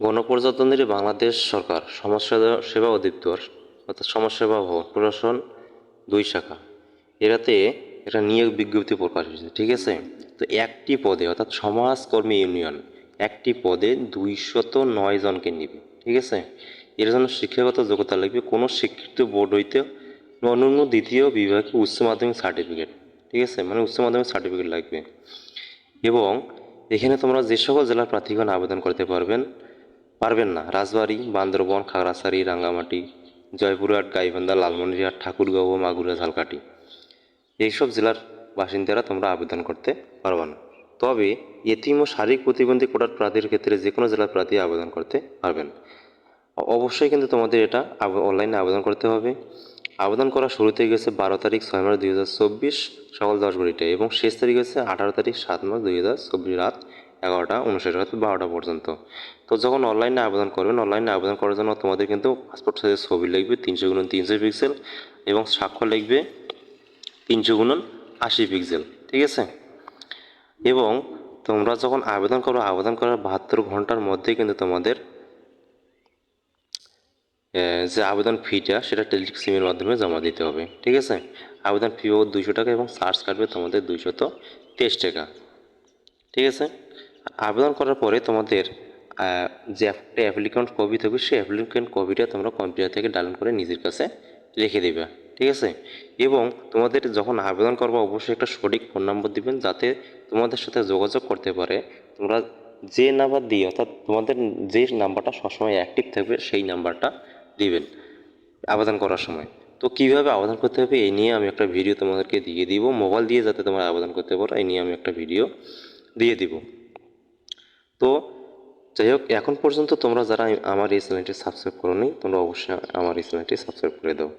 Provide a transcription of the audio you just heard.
গণপ্রজাতন্ত্রী বাংলাদেশ সরকার সমাজসেবা অধিদপ্তর অর্থাৎ সমাজসেবা ভবন প্রশাসন 2 শাখা এরাতে একটা নিয়োগ বিজ্ঞপ্তি প্রকাশ হয়েছে, ঠিক আছে। তো একটি পদে অর্থাৎ সমাজকর্মী ইউনিয়ন একটি পদে 209 জনকে নিবে, ঠিক আছে। এর জন্য শিক্ষাগত যোগ্যতা লাগবে কোনো স্বীকৃত বোর্ড হইতে অনন্য দ্বিতীয় বিভাগে উচ্চ মাধ্যমিক সার্টিফিকেট, ঠিক আছে, মানে উচ্চ মাধ্যমিক সার্টিফিকেট লাগবে। এবং এখানে তোমরা যে সকল জেলার প্রার্থীগণ আবেদন করতে পারবেন না রাজবাড়ী, বান্দরবন, খাগড়াছড়ি, রাঙ্গামাটি, জয়পুরহাট, গাইবান্ধা, লালমনিরহাট, ঠাকুরগাঁও, মাগুরা, ঝালকাঠি এইসব জেলার বাসিন্দারা তোমরা আবেদন করতে পারবে না। তবে এতিম ও শারীরিক প্রতিবন্ধী কোটার প্রার্থীর ক্ষেত্রে যে কোনো জেলার প্রার্থী আবেদন করতে পারবেন। অবশ্যই কিন্তু তোমাদের এটা অনলাইনে আবেদন করতে হবে। আবেদন করা শুরুতে গেছে 12 তারিখ 6 মার্চ 2024 সকাল 10 ঘটিকায় এবং শেষ তারিখ হচ্ছে 18 তারিখ 7 মার্চ 2024 রাত 11:59 অর্থাৎ 12টা পর্যন্ত। তো যখন অনলাইনে আবেদন করবেন, অনলাইনে আবেদন করার জন্য তোমাদের কিন্তু পাসপোর্ট সাইজের ছবি লিখবে 300x300 পিক্সেল এবং স্বাক্ষর লিখবে 300x80 পিক্সেল, ঠিক আছে। এবং তোমরা যখন আবেদন করো, আবেদন করার 72 ঘন্টার মধ্যে কিন্তু তোমাদের যে আবেদন ফিটা সেটা টেলিটক সিমের মাধ্যমে জমা দিতে হবে, ঠিক আছে। আবেদন ফি ও 200 টাকা এবং চার্জ কাটবে তোমাদের 223 টাকা, ঠিক আছে। আবেদন করার পরে তোমাদের যে একটা অ্যাপ্লিকেন্ট কপি থাকবে সেই অ্যাপ্লিকেন্ট কপিটা তোমরা কম্পিউটার থেকে ডাউনলোড করে নিজের কাছে রেখে দেবে, ঠিক আছে। এবং তোমাদের যখন আবেদন করবে অবশ্যই একটা সঠিক ফোন নম্বর দিবেন যাতে তোমাদের সাথে যোগাযোগ করতে পারে। তোমরা যে নাম্বার দিয়ে অর্থাৎ তোমাদের যে নাম্বারটা সবসময় অ্যাক্টিভ থাকবে সেই নাম্বারটা দিবেন আবেদন করার সময়। তো কীভাবে আবেদন করতে হবে এই নিয়ে আমি একটা ভিডিও তোমাদেরকে দিয়ে দিব, মোবাইল দিয়ে যাতে তোমরা আবেদন করতে পারো এই নিয়ে আমি একটা ভিডিও দিয়ে দিব। তো যাই হোক, এখন পর্যন্ত তোমরা যারা আমার এই চ্যানেলটি সাবস্ক্রাইব করোনি তোমরা অবশ্যই আমার এই চ্যানেলটি সাবস্ক্রাইব করে দাও।